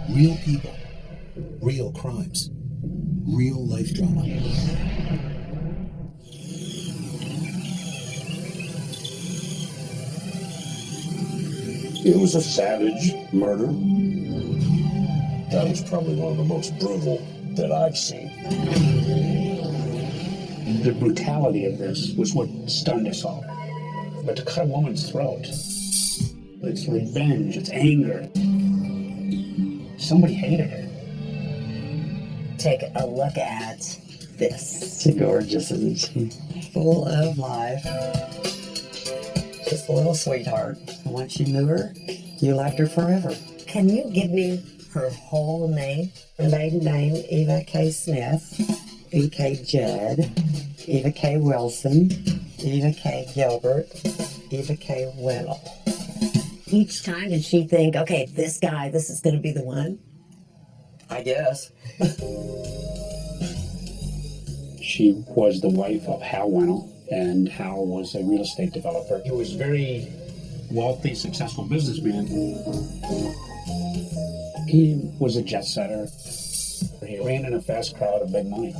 Real people, real crimes, real life drama. It was a savage murder. That was probably one of the most brutal that I've seen. The brutality of this was what stunned us all. But to cut a woman's throat, it's revenge, it's anger. Somebody hated her. Take a look at this. She's gorgeous, isn't she? Full of life. Just a little sweetheart. And once you knew her, you liked her forever. Can you give me her whole name? Her maiden name, Eva K. Smith, E.K. Judd, Eva K. Wilson, Eva K. Gilbert, Eva K. Wenal. Each time did she think, okay, this guy, this is going to be the one? I guess. She was the wife of Hal Wenal, and Hal was a real estate developer. He was very wealthy, successful businessman. He was a jet setter. He ran in a fast crowd of big money.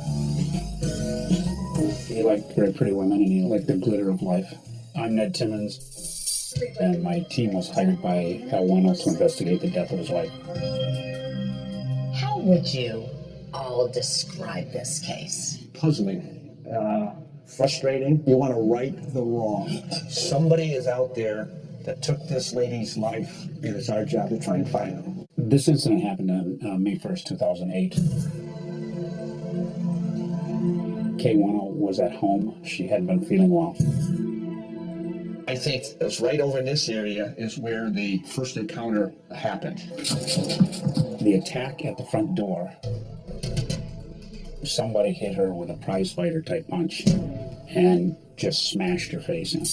He liked very pretty women, and he liked the glitter of life. I'm Ned Timmons, and my team was hired by Hal Wenal to investigate the death of his wife. How would you all describe this case? Puzzling, frustrating. You want to right the wrong. Somebody is out there that took this lady's life, and it's our job to try and find them. This incident happened on May 1st, 2008. Kay Wenal was at home. She hadn't been feeling well. I think it's right over in this area is where the first encounter happened. The attack at the front door, somebody hit her with a prize fighter type punch and just smashed her face in.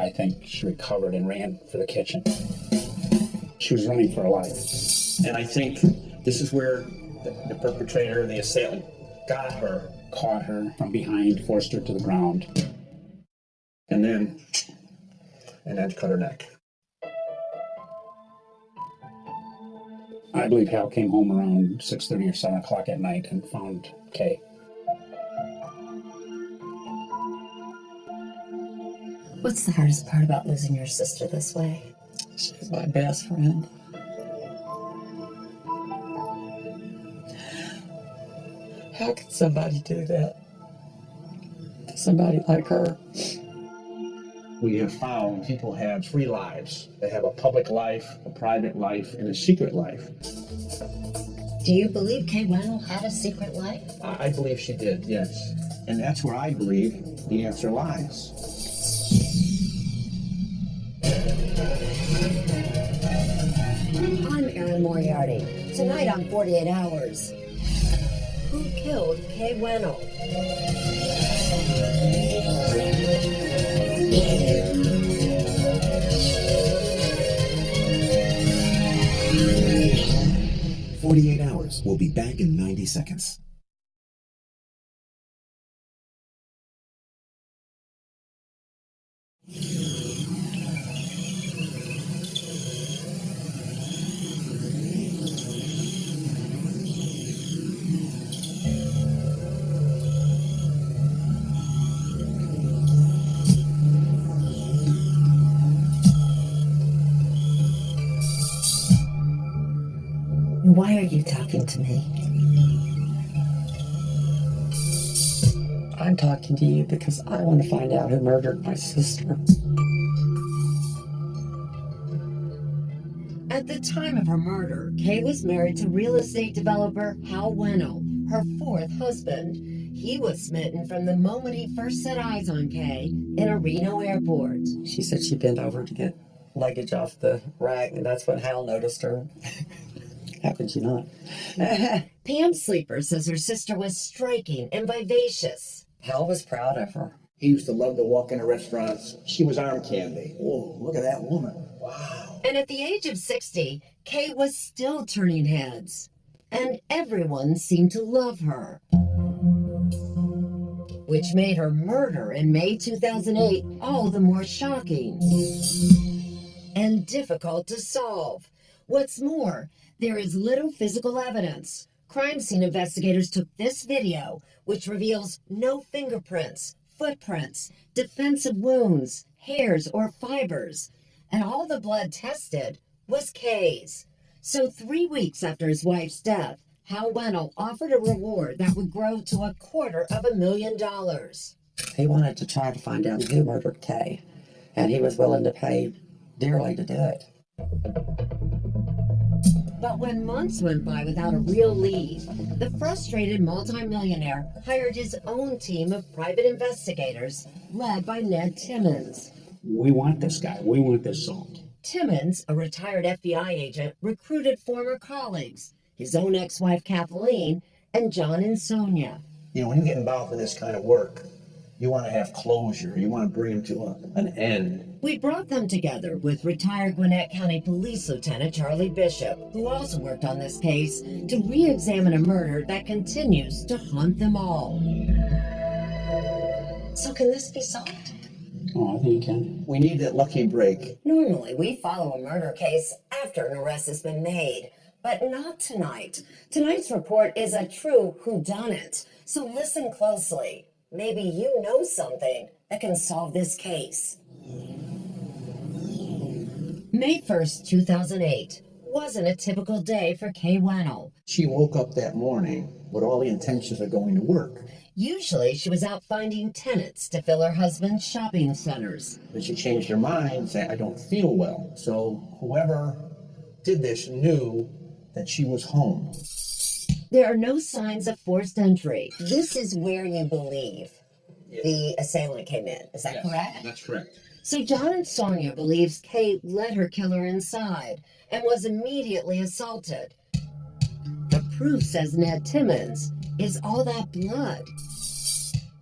I think she recovered and ran for the kitchen. She was running for her life. And I think this is where the perpetrator, the assailant, got her. Caught her from behind, forced her to the ground. And then cut her neck. I believe Hal came home around 6:30 or 7 o'clock at night and found Kay. What's the hardest part about losing your sister this way? She's my best friend. How could somebody do that to somebody like her? We have found people have three lives. They have a public life, a private life, and a secret life. Do you believe Kay Wenal had a secret life? I believe she did, yes. And that's where I believe the answer lies. I'm Erin Moriarty. Tonight on 48 Hours. Who killed Kay Wenal? "48 Hours" will be back in 90 seconds. Why are you talking to me? I'm talking to you because I want to find out who murdered my sister. At the time of her murder, Kay was married to real estate developer Hal Wenal, her fourth husband. He was smitten from the moment he first set eyes on Kay in a Reno airport. She said she bent over to get luggage off the rack, and that's when Hal noticed her. How could you not? Pam Sleeper says her sister was striking and vivacious. Hal was proud of her. He used to love to walk into restaurants. She was arm candy. Oh, look at that woman. Wow. And at the age of 60, Kay was still turning heads. And everyone seemed to love her. Which made her murder in May 2008 all the more shocking. And difficult to solve. What's more, There is little physical evidence. Crime scene investigators took this video, which reveals no fingerprints, footprints, defensive wounds, hairs, or fibers, and all the blood tested was Kay's. So 3 weeks after his wife's death, Hal Wenal offered a reward that would grow to $250,000. He wanted to try to find out who murdered Kay, and he was willing to pay dearly to do it. But when months went by without a real lead, the frustrated multimillionaire hired his own team of private investigators led by Ned Timmons. We want this guy. We want this solved. Timmons, a retired FBI agent, recruited former colleagues, his own ex-wife Kathleen, and John and Sonia. You know, when you get involved in this kind of work, you want to have closure. You want to bring them to an end. We brought them together with retired Gwinnett County Police Lieutenant Charlie Bishop, who also worked on this case, to re-examine a murder that continues to haunt them all. So can this be solved? Oh, I think you can. We need that lucky break. Normally, we follow a murder case after an arrest has been made, but not tonight. Tonight's report is a true whodunit, so listen closely. Maybe you know something that can solve this case. May 1st, 2008 wasn't a typical day for Kay Wenal. She woke up that morning with all the intentions of going to work. Usually, she was out finding tenants to fill her husband's shopping centers. But she changed her mind and said, I don't feel well. So whoever did this knew that she was home. There are no signs of forced entry. This is where you believe the assailant came in. Is that correct? That's correct. So John and Sonia believes Kay let her killer inside and was immediately assaulted. The proof, says Ned Timmons, is all that blood.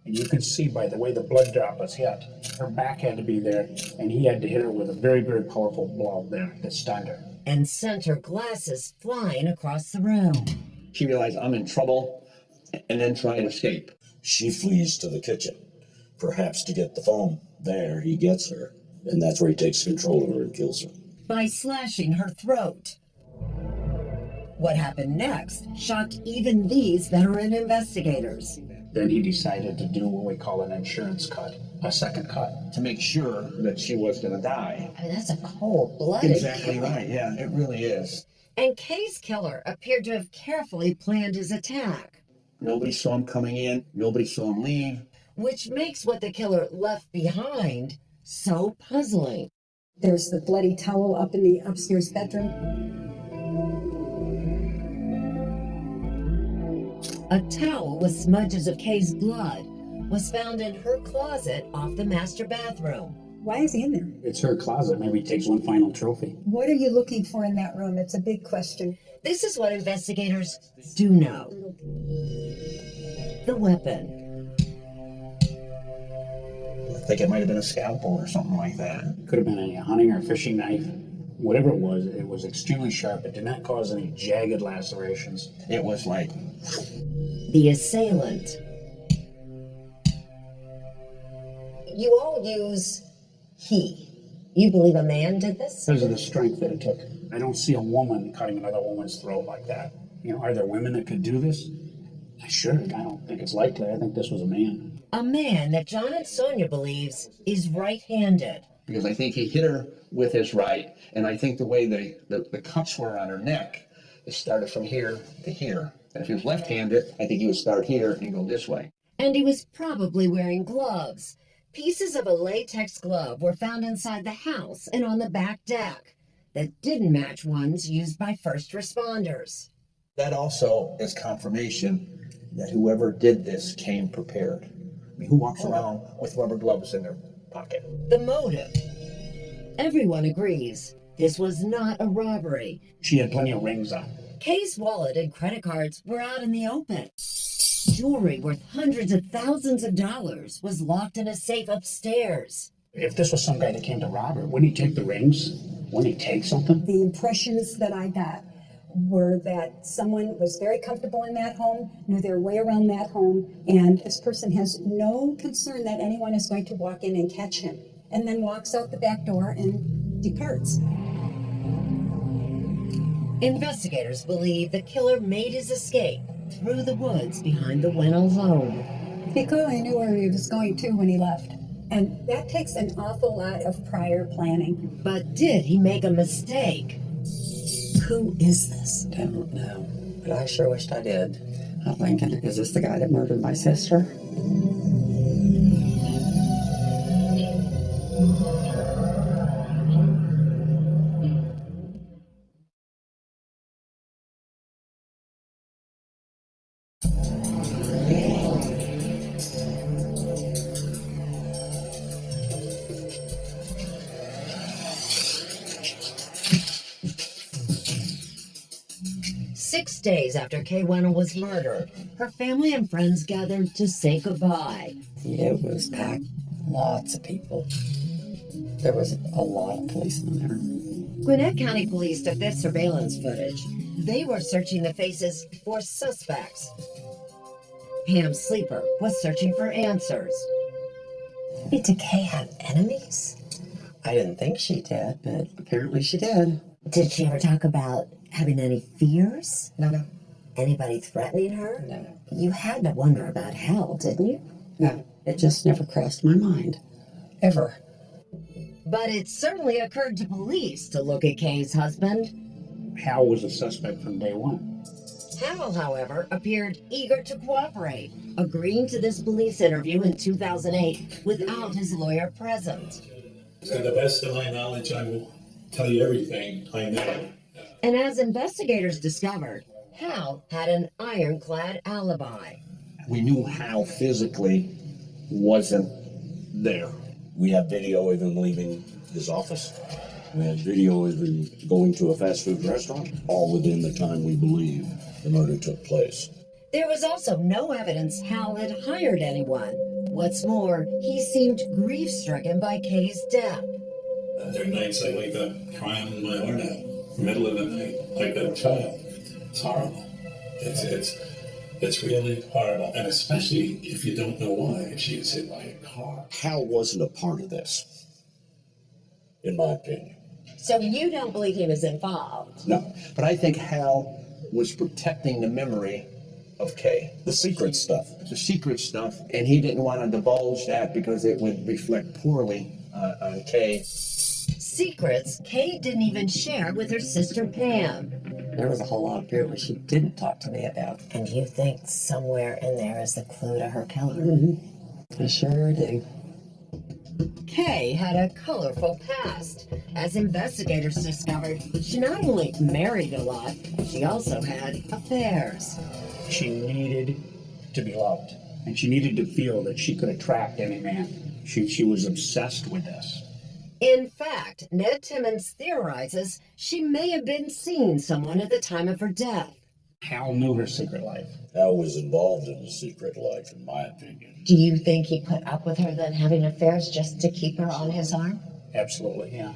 And you can see by the way the blood droplets hit, her back had to be there, and he had to hit her with a very, very powerful blow there that stunned her. And sent her glasses flying across the room. She realized I'm in trouble and then tried to escape. She flees to the kitchen, perhaps to get the phone. There, he gets her, and that's where he takes control of her and kills her. By slashing her throat. What happened next shocked even these veteran investigators. Then he decided to do what we call an insurance cut, a second cut. To make sure that she was going to die. I mean, that's a cold-blooded Exactly killing. right, yeah, it really is. And Kay's killer appeared to have carefully planned his attack, Nobody saw him coming in, nobody saw him leave. which makes what the killer left behind so puzzling. There's the bloody towel up in the upstairs bedroom. A towel with smudges of Kay's blood was found in her closet off the master bathroom. Why is he in there? It's her closet. Maybe he takes one final trophy. What are you looking for in that room? It's a big question. This is what investigators do know. The weapon. I think it might have been a scalpel or something like that. Could have been a hunting or fishing knife. Whatever it was extremely sharp. It did not cause any jagged lacerations. It was like, The assailant. You all use he. You believe a man did this? Because of the strength that it took. I don't see a woman cutting another woman's throat like that. You know, are there women that could do this? Sure, I don't think it's likely. I think this was a man. A man that John and Sonia believes is right-handed. because I think he hit her with his right, and I think the way the cuts were on her neck, it started from here to here. And if he was left-handed, I think he would start here and go this way. And he was probably wearing gloves. Pieces of a latex glove were found inside the house and on the back deck that didn't match ones used by first responders. That also is confirmation that whoever did this came prepared. I mean, who walks around with rubber gloves in their pocket? The motive. Everyone agrees this was not a robbery. She had plenty of rings on. Kay's wallet and credit cards were out in the open. Jewelry worth hundreds of thousands of dollars was locked in a safe upstairs. If this was some guy that came to rob her, wouldn't he take the rings? Wouldn't he take something? The impressions that I got were that someone was very comfortable in that home, knew their way around that home, and this person has no concern that anyone is going to walk in and catch him, and then walks out the back door and departs. Investigators believe the killer made his escape through the woods behind the Wenal home. He clearly knew where he was going to when he left. And that takes an awful lot of prior planning. But did he make a mistake? Who is this? Don't know. But I sure wished I did. I'm thinking, is this the guy that murdered my sister? Six days after Kay Wenal was murdered, her family and friends gathered to say goodbye. It was packed. Lots of people. There was a lot of policemen there. Gwinnett County Police took this surveillance footage. They were searching the faces for suspects. Pam Sleeper was searching for answers. Did Kay have enemies? I didn't think she did, but apparently she did. Did she ever talk about having any fears? No. Anybody threatening her? No. You had to wonder about Hal, didn't you? No, it just never crossed my mind. Ever. But it certainly occurred to police to look at Kay's husband. Hal was a suspect from day one. Hal, however, appeared eager to cooperate, agreeing to this police interview in 2008 without his lawyer present. To the best of my knowledge, I will tell you everything I know. And as investigators discovered, Hal had an ironclad alibi. We knew Hal physically wasn't there. We have video of him leaving his office. We have video of him going to a fast food restaurant, all within the time we believe the murder took place. There was also no evidence Hal had hired anyone. What's more, he seemed grief-stricken by Kay's death. There are nights I wake up crying my heart out, middle of the night, like a child. It's horrible. It's really horrible, and especially if you don't know why. She was hit by a car. Hal wasn't a part of this, in my opinion. So you don't believe he was involved? No, but I think Hal was protecting the memory of Kay. The secret stuff. The secret stuff, and he didn't want to divulge that because it would reflect poorly on Kay. Secrets Kay didn't even share with her sister Pam. There was a whole lot apparently she didn't talk to me about. And you think somewhere in there is the clue to her killer? Mm-hmm. I sure do. Kay had a colorful past. As investigators discovered, she not only married a lot, she also had affairs. She needed to be loved, and she needed to feel that she could attract any man. She was obsessed with this. In fact, Ned Timmons theorizes she may have been seeing someone at the time of her death. Hal knew her secret life. Hal was involved in the secret life, in my opinion. Do you think he put up with her then having affairs just to keep her on his arm? Absolutely, yeah.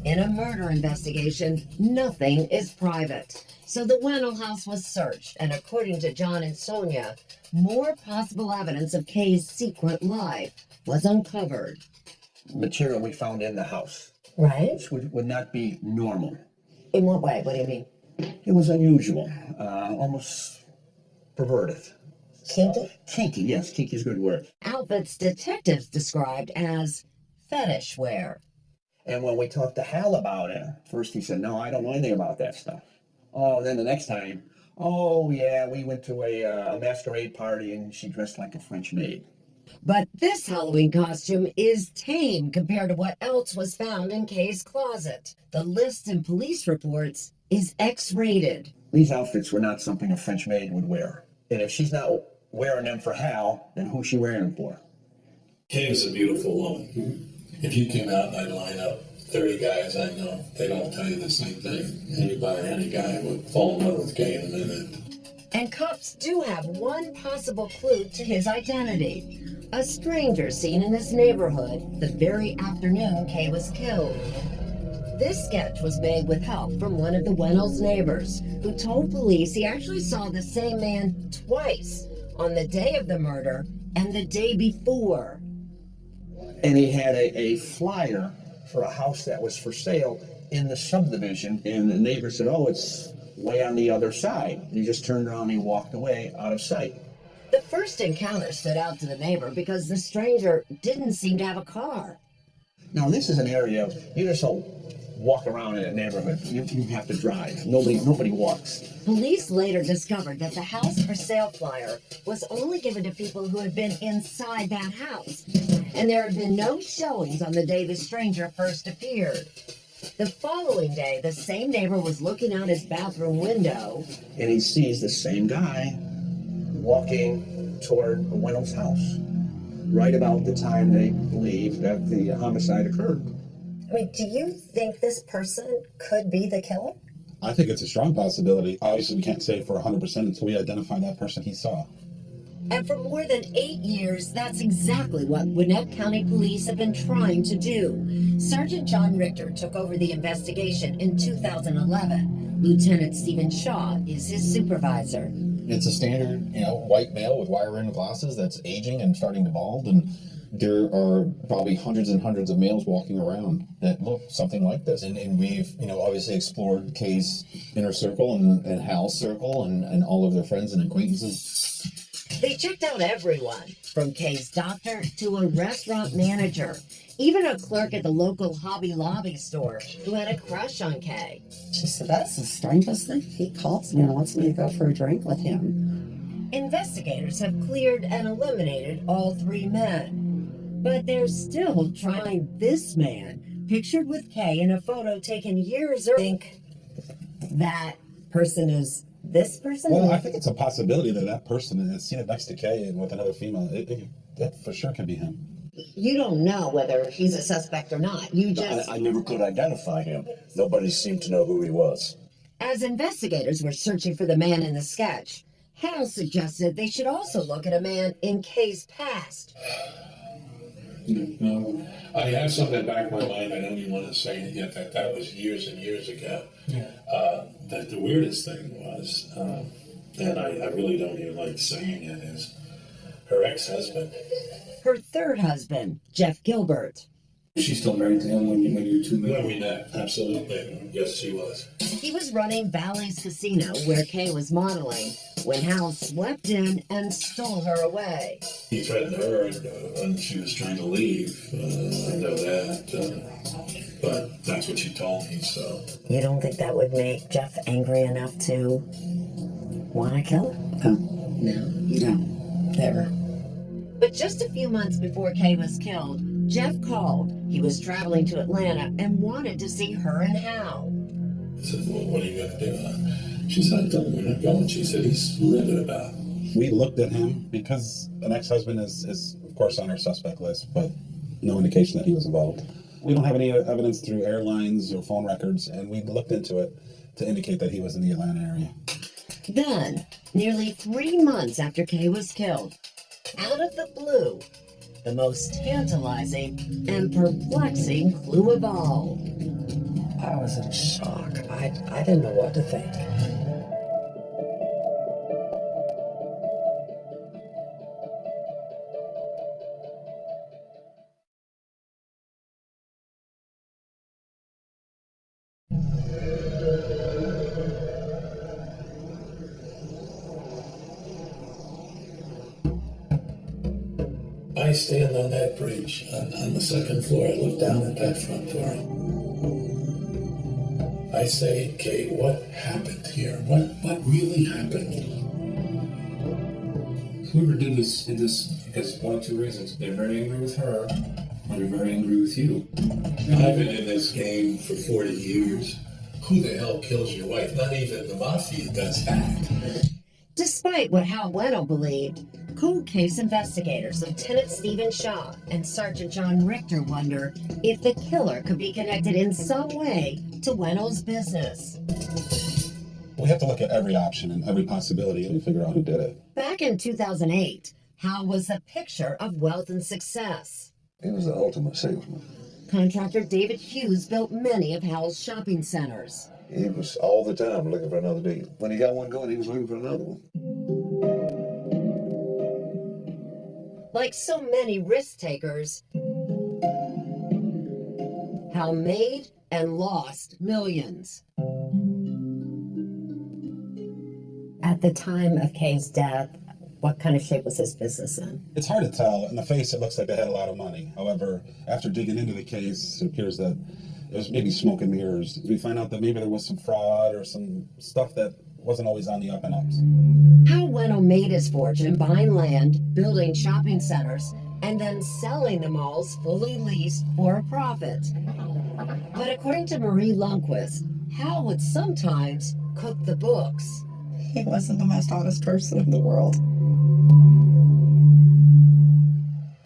In a murder investigation, nothing is private. So the Wenal house was searched, and according to John and Sonia, more possible evidence of Kay's secret life was uncovered. Material we found in the house, Right? which would not be normal. In what way? What do you mean? It was unusual, almost perverted. Kinky? Kinky, yes, kinky is a good word. Outfits detectives described as fetish wear. And when we talked to Hal about it, first he said, no, I don't know anything about that stuff. Oh, then the next time, oh yeah, we went to a masquerade party and she dressed like a French maid. But this Halloween costume is tame compared to what else was found in Kay's closet. The list in police reports is X-rated. These outfits were not something a French maid would wear. And if she's not wearing them for Hal, then who's she wearing them for? Kay was a beautiful woman. If you came out and I'd line up 30 guys I know, they'd all tell you the same thing. Any guy would fall in love with Kay in a minute. And cops do have one possible clue to his identity. A stranger seen in this neighborhood the very afternoon Kay was killed. This sketch was made with help from one of the Wenal's neighbors, who told police he actually saw the same man twice, on the day of the murder and the day before. And he had a flyer for a house that was for sale in the subdivision, and the neighbor said, oh, it's way on the other side. And he just turned around and he walked away out of sight. The first encounter stood out to the neighbor because the stranger didn't seem to have a car. Now, this is an area, you just don't walk around in a neighborhood. You have to drive. Nobody walks. Police later discovered that the house for sale flyer was only given to people who had been inside that house, and there had been no showings on the day the stranger first appeared. The following day, the same neighbor was looking out his bathroom window, And he sees the same guy walking toward Wenal's house, right about the time they believe that the homicide occurred. I mean, do you think this person could be the killer? I think it's a strong possibility. Obviously, we can't say for 100% until we identify that person he saw. And for more than 8 years, that's exactly what Gwinnett County Police have been trying to do. Sergeant John Richter took over the investigation in 2011. Lieutenant Stephen Shaw is his supervisor. It's a standard, white male with wire-rimmed glasses that's aging and starting to bald, and there are probably hundreds and hundreds of males walking around that look something like this. And we've, obviously explored Kay's inner circle and Hal's circle and all of their friends and acquaintances. They checked out everyone, from Kay's doctor to a restaurant manager, even a clerk at the local Hobby Lobby store who had a crush on Kay. She said, that's the strangest thing. He calls me and wants me to go for a drink with him. Investigators have cleared and eliminated all 3 men, but they're still trying to find this man, pictured with Kay in a photo taken years earlier. Think that person is this person? Well, I think it's a possibility that person has seen it next to Kay and with another female. That for sure can be him. You don't know whether he's a suspect or not. You just... I never could identify him. Nobody seemed to know who he was. As investigators were searching for the man in the sketch, Hal suggested they should also look at a man in Kay's past. No, I have something in the back of my mind. I don't even want to say it yet. That was years and years ago. Yeah. That the weirdest thing was, and I really don't even like saying it, is her ex-husband. Her third husband, Jeff Gilbert. She's still married to him when you two met? When we met, absolutely. Yes, she was. He was running Bally's Casino, where Kay was modeling, when Hal swept in and stole her away. He threatened her when she was trying to leave. I know that. But that's what she told me, so. You don't think that would make Jeff angry enough to want to kill her? No, you don't. Never. But just a few months before Kay was killed, Jeff called. He was traveling to Atlanta and wanted to see her and Hal. I said, well, what are you going to do? She said, I told him we're not going. She said, he's livid about it. We looked at him because an ex-husband is, of course, on our suspect list, but no indication that he was involved. We don't have any evidence through airlines or phone records, and we looked into it to indicate that he was in the Atlanta area. Then, nearly 3 months after Kay was killed, out of the blue, the most tantalizing and perplexing clue of all. I was in shock. I didn't know what to think. I stand on that bridge on the second floor. I look down at that front door. I say, Kay, what happened here? What really happened? Whoever did this because one of 2 reasons. They're very angry with her, or they're very angry with you. I've been in this game for 40 years. Who the hell kills your wife? Not even the mafia does that. Despite what Hal Wenal believed, cold case investigators Lieutenant Stephen Shaw and Sergeant John Richter wonder if the killer could be connected in some way to Wenal's business. We have to look at every option and every possibility and figure out who did it. Back in 2008, Hal was a picture of wealth and success. He was the ultimate salesman. Contractor David Hughes built many of Hal's shopping centers. He was all the time looking for another deal. When he got one going, he was looking for another one. Like so many risk takers, Hal made and lost millions. At the time of Kay's death, what kind of shape was his business in? It's hard to tell. In the face, it looks like they had a lot of money. However, after digging into the case, it appears that it was maybe smoke and mirrors. We find out that maybe there was some fraud or some stuff that wasn't always on the up and ups. Hal Wenal made his fortune buying land, building shopping centers, and then selling the malls fully leased for a profit. But according to Marie Lundquist, Hal would sometimes cook the books. He wasn't the most honest person in the world.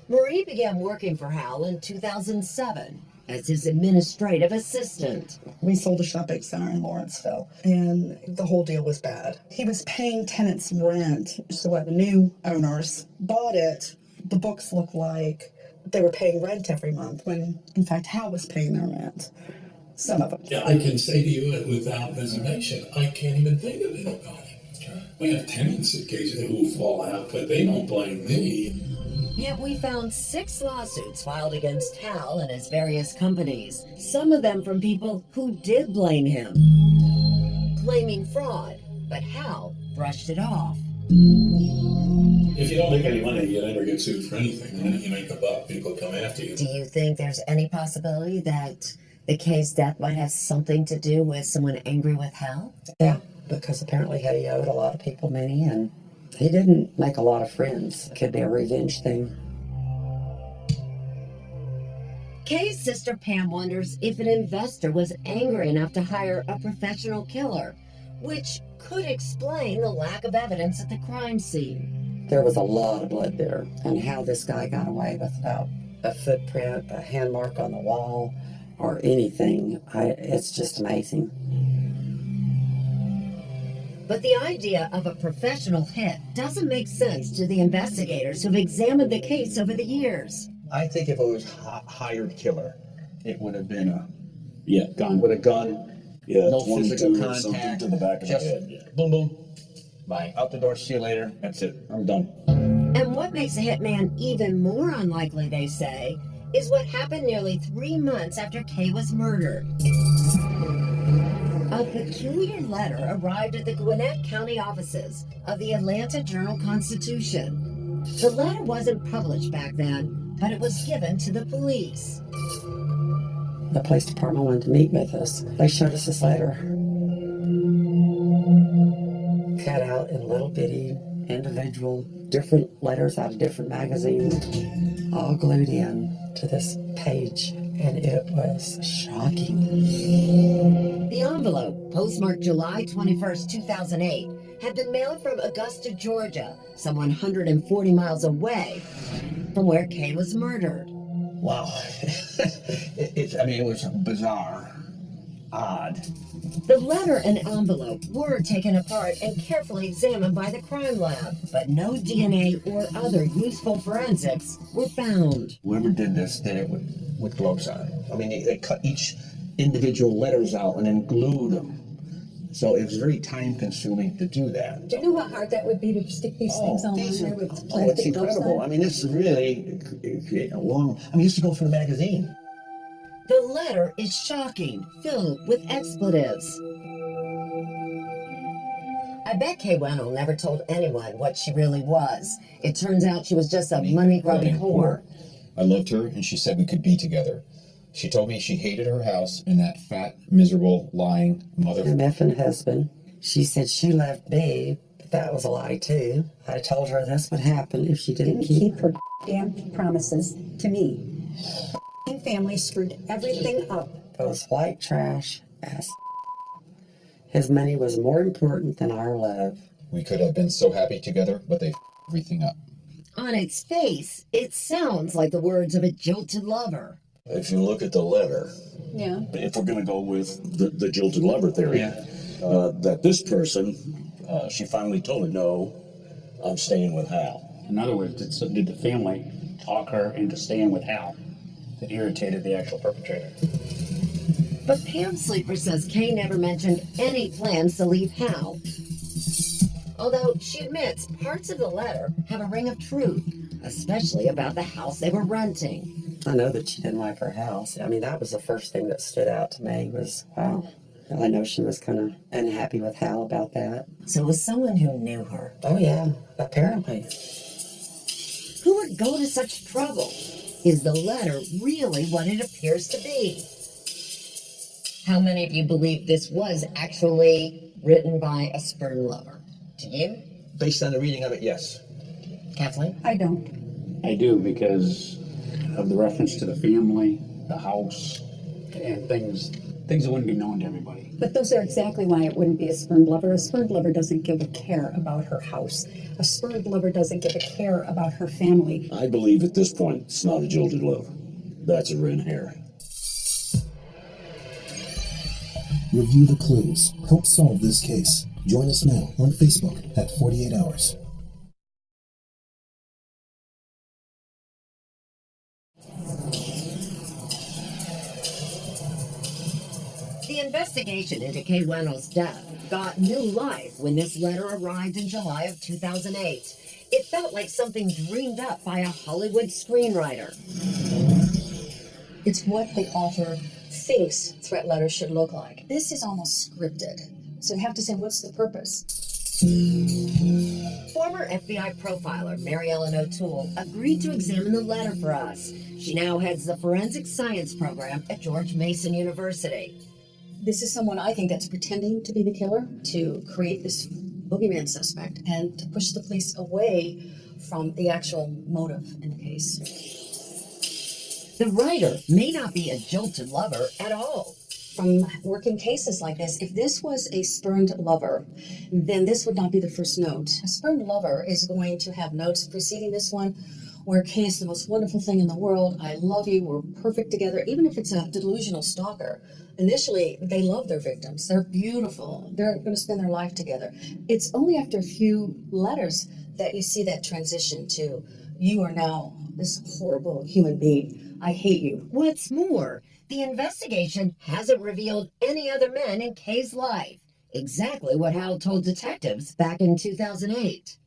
Marie began working for Hal in 2007 as his administrative assistant. We sold a shopping center in Lawrenceville, and the whole deal was bad. He was paying tenants rent, so when the new owners bought it, the books looked like they were paying rent every month, when in fact Hal was paying their rent. Some of them. Yeah, I can say to you without reservation, I can't even think of anybody. We have tenants occasionally who fall out, but they don't blame me. Yet we found 6 lawsuits filed against Hal and his various companies, some of them from people who did blame him, claiming fraud, but Hal brushed it off. If you don't make any money, you never get sued for anything. And then you make a buck, people come after you. Do you think there's any possibility that the Kay's death might have something to do with someone angry with Hal? Yeah, because apparently he owed a lot of people money, and he didn't make a lot of friends. Could be a revenge thing. Kay's sister Pam wonders if an investor was angry enough to hire a professional killer, which could explain the lack of evidence at the crime scene. There was a lot of blood there, and how this guy got away without a footprint, a hand mark on the wall, or anything, it's just amazing. But the idea of a professional hit doesn't make sense to the investigators who've examined the case over the years. I think if it was hired killer, it would have been a gun. with a gun. Yeah, No 22 physical or something contact. to the back of Just the head. Yeah. boom, boom. Bye. Out the door. See you later. That's it. I'm done. And what makes a hitman even more unlikely, they say, is what happened nearly 3 months after Kay was murdered. A peculiar letter arrived at the Gwinnett County offices of the Atlanta Journal-Constitution. The letter wasn't published back then, but it was given to the police. The police department wanted to meet with us. They showed us this letter. Cut out in little bitty, individual, different letters out of different magazines, all glued in to this page, and it was shocking. The envelope, postmarked July 21st, 2008, had been mailed from Augusta, Georgia, some 140 miles away from where Kay was murdered. Wow. It was bizarre, odd. The letter and envelope were taken apart and carefully examined by the crime lab, but no DNA or other useful forensics were found. Whoever did this did it with gloves on. I mean, they cut each individual letters out and then glued them. So it was very time consuming to do that. Do you know how hard that would be to stick these things on there with It's plastic gloves incredible. on? I mean, this is really a long. I mean, this used to go for the magazine. The letter is shocking, filled with expletives. I bet Kay Wenal never told anyone what she really was. It turns out she was just a money-grubbing whore. I loved her, and she said we could be together. She told me she hated her house and that fat, miserable, lying mother. Her effing husband. She said she loved me, but that was a lie too. I told her this would happen if she didn't keep Her damn promises to me. Family screwed everything up. those white trash ass. His money was more important than our love. We could have been so happy together, but they everything up. On its face, it sounds like the words of a jilted lover. If you look at the letter, Yeah. if we're going to go with the jilted lover theory, that this person, she finally told him, no, I'm staying with Hal. In other words, did the family talk her into staying with Hal that irritated the actual perpetrator? But Pam Sleeper says Kay never mentioned any plans to leave Hal. Although she admits parts of the letter have a ring of truth, especially about the house they were renting. I know that she didn't like her house. I mean, that was the first thing that stood out to me was, wow. I know she was kind of unhappy with Hal about that. So it was someone who knew her. Oh, yeah, apparently. Who would go to such trouble? Is the letter really what it appears to be? How many of you believe this was actually written by a sperm lover? Do you? Based on the reading of it, yes. Kathleen? I don't. I do, because of the reference to the family, the house, and things that wouldn't be known to everybody. But those are exactly why it wouldn't be a spurned lover. A spurned lover doesn't give a care about her house. A spurned lover doesn't give a care about her family. I believe at this point it's not a jilted love. That's a red herring. Review the clues. Help solve this case. Join us now on Facebook at 48 Hours. The investigation into Kay Wenal's death got new life when this letter arrived in July of 2008. It felt like something dreamed up by a Hollywood screenwriter. It's what the author thinks threat letters should look like. This is almost scripted. So you have to say, what's the purpose? Former FBI profiler Mary Ellen O'Toole agreed to examine the letter for us. She now heads the forensic science program at George Mason University. This is someone I think that's pretending to be the killer to create this boogeyman suspect and to push the police away from the actual motive in the case. The writer may not be a jilted lover at all. From working cases like this, if this was a spurned lover, then this would not be the first note. A spurned lover is going to have notes preceding this one where Kay is the most wonderful thing in the world. I love you. We're perfect together. Even if it's a delusional stalker, initially they love their victims. They're beautiful. They're going to spend their life together. It's only after a few letters that you see that transition to, you are now this horrible human being. I hate you. What's more, the investigation hasn't revealed any other men in Kay's life. Exactly what Hal told detectives back in 2008.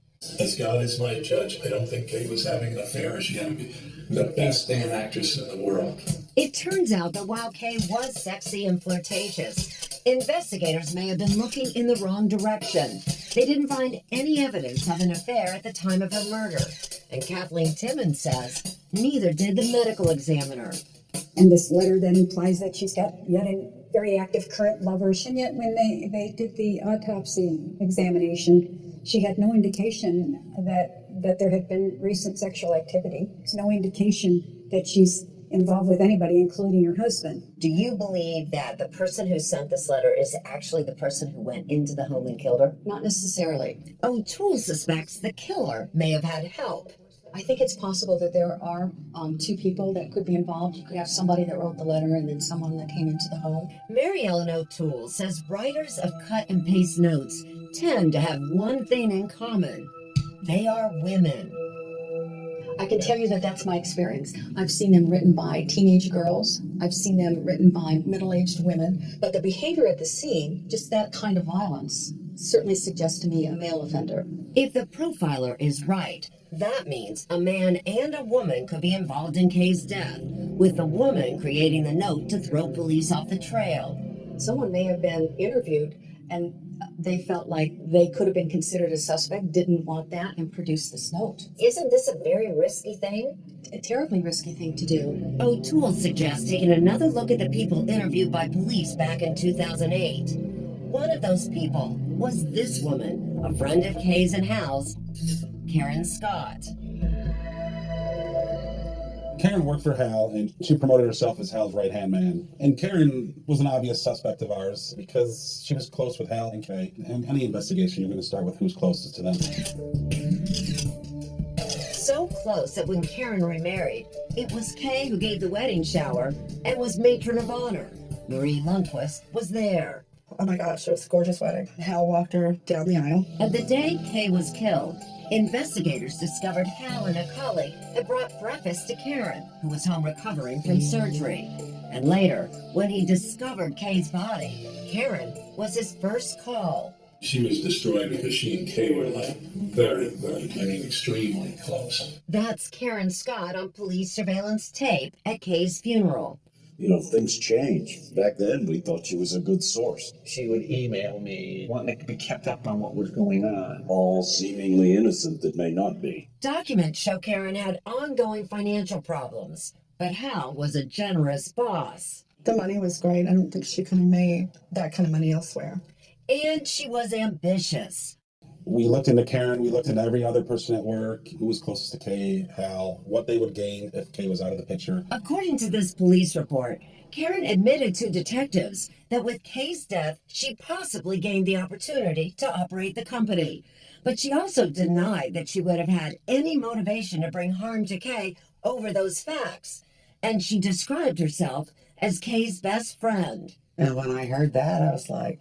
As God is my judge, I don't think Kay was having an affair. She's going to be the best damn actress in the world. It turns out that while Kay was sexy and flirtatious, investigators may have been looking in the wrong direction. They didn't find any evidence of an affair at the time of her murder. And Kathleen Timmons says neither did the medical examiner. And this letter then implies that she's got yet a very active current lover. And yet when they did the autopsy examination, she had no indication that there had been recent sexual activity. There's no indication that she's involved with anybody, including her husband. Do you believe that the person who sent this letter is actually the person who went into the home and killed her? Not necessarily. O'Toole suspects the killer may have had help. I think it's possible that there are two people that could be involved. You could have somebody that wrote the letter and then someone that came into the home. Mary Ellen O'Toole says writers of cut and paste notes tend to have one thing in common. They are women. I can tell you that that's my experience. I've seen them written by teenage girls. I've seen them written by middle-aged women. But the behavior at the scene, just that kind of violence, certainly suggests to me a male offender. If the profiler is right, that means a man and a woman could be involved in Kay's death, with the woman creating the note to throw police off the trail. Someone may have been interviewed and they felt like they could have been considered a suspect, didn't want that, and produced this note. Isn't this a very risky thing? A terribly risky thing to do. O'Toole suggests taking another look at the people interviewed by police back in 2008. One of those people was this woman, a friend of Kay's and Hal's, Karen Scott. Karen worked for Hal, and she promoted herself as Hal's right-hand man. And Karen was an obvious suspect of ours because she was close with Hal and Kay. In any investigation, you're going to start with who's closest to them. So close that when Karen remarried, it was Kay who gave the wedding shower and was matron of honor. Marie Lundquist was there. Oh my gosh, it was a gorgeous wedding. Hal walked her down the aisle. And the day Kay was killed, investigators discovered Hal and a colleague had brought breakfast to Karen, who was home recovering from surgery. And later, when he discovered Kay's body, Karen was his first call. She was destroyed because she and Kay were like very, extremely close. That's Karen Scott on police surveillance tape at Kay's funeral. You know, things change. Back then, we thought she was a good source. She would email me, wanting to be kept up on what was going on. All seemingly innocent that may not be. Documents show Karen had ongoing financial problems, but Hal was a generous boss. The money was great. I don't think she could have made that kind of money elsewhere. And she was ambitious. We looked into Karen, we looked into every other person at work who was closest to Kay, Hal, what they would gain if Kay was out of the picture. According to this police report, Karen admitted to detectives that with Kay's death, she possibly gained the opportunity to operate the company. But she also denied that she would have had any motivation to bring harm to Kay over those facts. And she described herself as Kay's best friend. And when I heard that, I was like,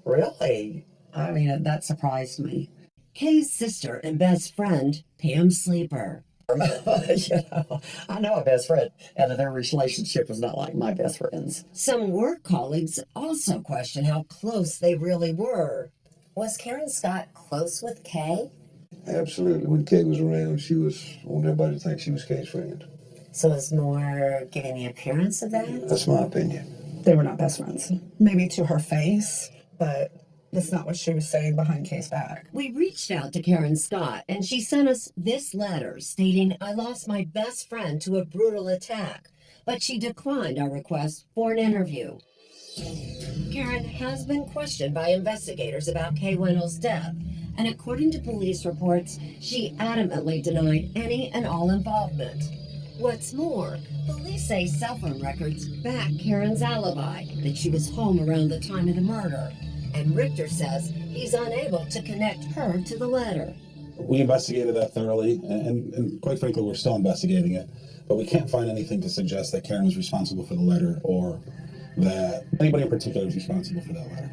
really? I mean, that surprised me. Kay's sister and best friend, Pam Sleeper. I know a best friend, and their relationship was not like my best friend's. Some work colleagues also question how close they really were. Was Karen Scott close with Kay? Absolutely. When Kay was around, she wanted everybody to think she was Kay's friend. So it's more giving the appearance of that? That's my opinion. They were not best friends. Maybe to her face, but that's not what she was saying behind Kay's back. We reached out to Karen Scott, and she sent us this letter stating, "I lost my best friend to a brutal attack," but she declined our request for an interview. Karen has been questioned by investigators about Kay Wenal's death, and according to police reports, she adamantly denied any and all involvement. What's more, police say cell phone records back Karen's alibi that she was home around the time of the murder. And Richter says he's unable to connect her to the letter. We investigated that thoroughly, and quite frankly, we're still investigating it. But we can't find anything to suggest that Karen was responsible for the letter or that anybody in particular is responsible for that letter.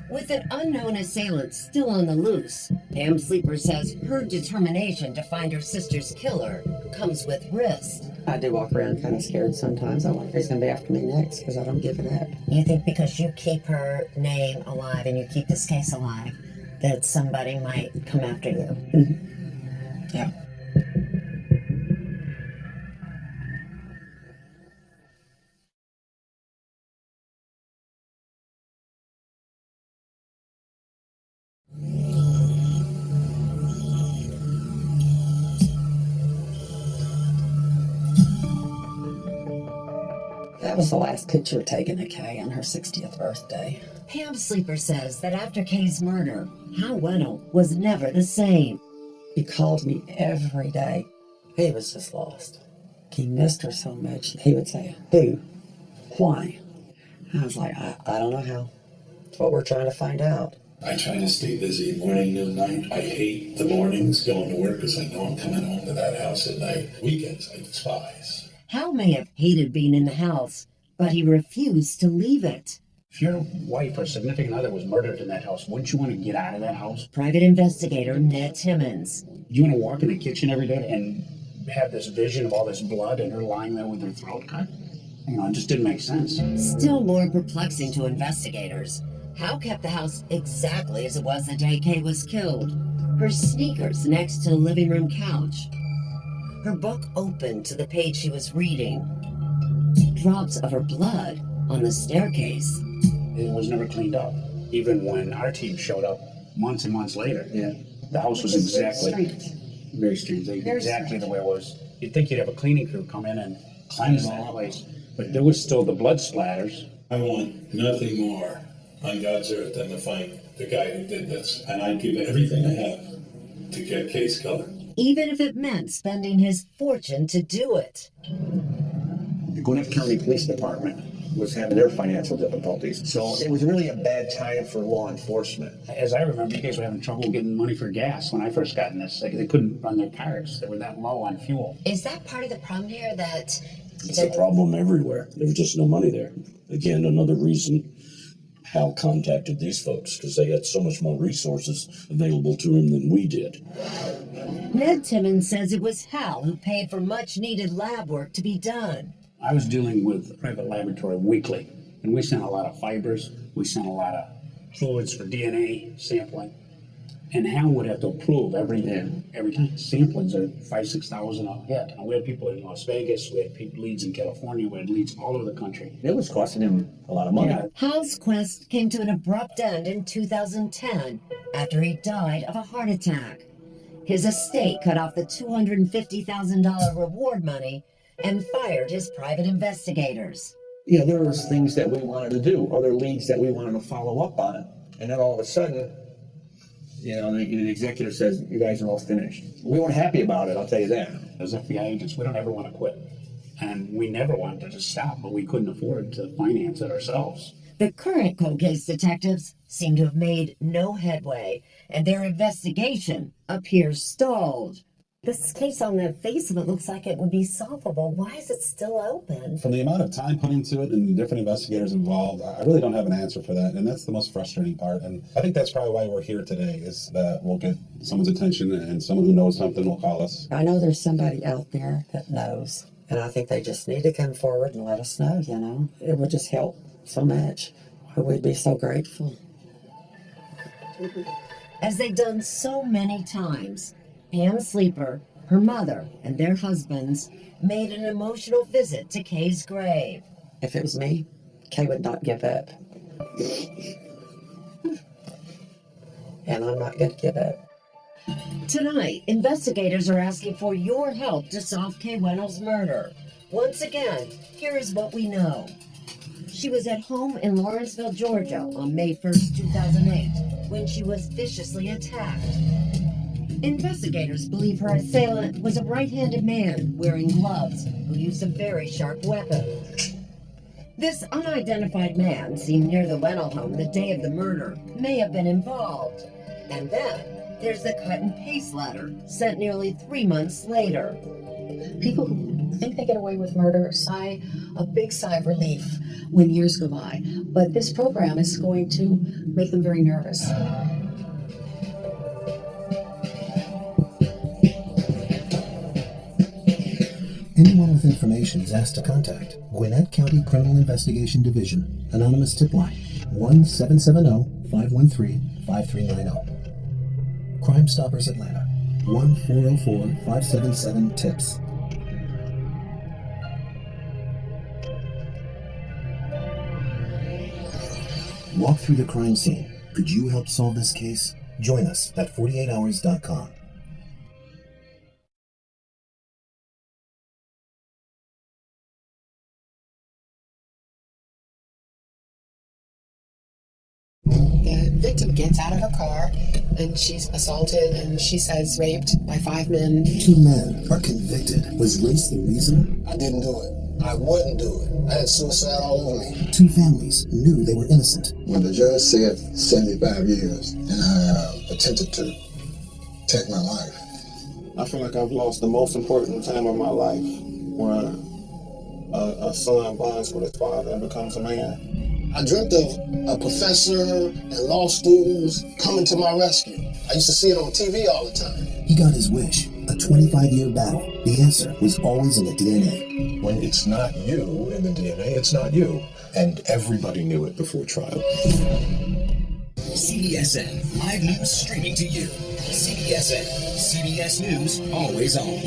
With an unknown assailant still on the loose, Pam Sleeper says her determination to find her sister's killer comes with risk. I do walk around kind of scared sometimes. I wonder if he's going to be after me next because I don't give it up. You think because you keep her name alive and you keep this case alive, that somebody might come after you? Mm-hmm. Yeah. That was the last picture taken of Kay on her 60th birthday. Pam Sleeper says that after Kay's murder, Hal Wenal was never the same. He called me every day. He was just lost. He missed her so much. He would say, "Who? Why?" I was like, I don't know how. It's what we're trying to find out. I try to stay busy morning, noon, night. I hate the mornings going to work because I know I'm coming home to that house at night. Weekends I despise. Hal may have hated being in the house, but he refused to leave it. If your wife or significant other was murdered in that house, wouldn't you want to get out of that house? Private investigator Ned Timmons. You want to walk in the kitchen every day and have this vision of all this blood and her lying there with her throat cut? You know, it just didn't make sense. Still more perplexing to investigators. Hal kept the house exactly as it was the day Kay was killed. Her sneakers next to the living room couch. Her book open to the page she was reading. Drops of her blood on the staircase. It was never cleaned up. Even when our team showed up months and months later, the house was exactly very strange. Exactly the way it was. You'd think you'd have a cleaning crew come in and cleanse that place, but there was still the blood splatters. I want nothing more on God's earth than to find the guy who did this, and I'd give everything I have to get Kay's killer. Even if it meant spending his fortune to do it. The Gwinnett County Police Department was having their financial difficulties, so it was really a bad time for law enforcement. As I remember, you guys were having trouble getting money for gas when I first got in this. They couldn't run their cars. They were that low on fuel. Is that part of the problem here, that... It's a problem everywhere. There was just no money there. Again, another reason Hal contacted these folks, because they had so much more resources available to him than we did. Ned Timmons says it was Hal who paid for much-needed lab work to be done. I was dealing with a private laboratory weekly, and we sent a lot of fibers, We sent a lot of fluids for DNA sampling. And Hal would have to approve every time. Samplings are $5,000-6,000 a hit. And we had people in Las Vegas, we had leads in California, we had leads all over the country. It was costing him a lot of money. Yeah. Hal's quest came to an abrupt end in 2010 after he died of a heart attack. His estate cut off the $250,000 reward money and fired his private investigators. Yeah, there was things that we wanted to do, other leads that we wanted to follow up on. And then all of a sudden, you know, the executive says, you guys are all finished. We weren't happy about it, I'll tell you that. As FBI agents, we don't ever want to quit. And we never wanted to just stop, but we couldn't afford to finance it ourselves. The current cold case detectives seem to have made no headway, and their investigation appears stalled. This case on the face of it looks like it would be solvable. Why is it still open? From the amount of time put into it and the different investigators involved, I really don't have an answer for that. And that's the most frustrating part. And I think that's probably why we're here today, is that we'll get someone's attention and someone who knows something will call us. I know there's somebody out there that knows, and I think they just need to come forward and let us know, you know. It would just help so much. We'd be so grateful. As they've done so many times, Pam Sleeper, her mother, and their husbands made an emotional visit to Kay's grave. If it was me, Kay would not give up. And I'm not going to give up. Tonight, investigators are asking for your help to solve Kay Wenal's murder. Once again, here is what we know. She was at home in Lawrenceville, Georgia on May 1st, 2008, when she was viciously attacked. Investigators believe her assailant was a right-handed man wearing gloves who used a very sharp weapon. This unidentified man seen near the Wenal home the day of the murder may have been involved. And then there's the cut and paste letter sent nearly 3 months later. People who think they get away with murder sigh a big sigh of relief when years go by. But this program is going to make them very nervous. Anyone with information is asked to contact Gwinnett County Criminal Investigation Division, anonymous tip line 1-770-513-5390. Crime Stoppers Atlanta 1-404-577-TIPS. Walk through the crime scene. Could you help solve this case? Join us at 48hours.com. The victim gets out of her car and she's assaulted and she says raped by 5 men. 2 men are convicted. Was race the reason? I didn't do it. I wouldn't do it. I had suicide all over me. 2 families knew they were innocent. When the judge said 75 years and I attempted to take my life, I feel like I've lost the most important time of my life, where a son bonds with his father and becomes a man. I dreamt of a professor and law students coming to my rescue. I used to see it on TV all the time. He got his wish. A 25-year battle. The answer was always in the DNA. When it's not you in the DNA, it's not you. And everybody knew it before trial. CBSN, live news streaming to you. CBSN, CBS News, always on.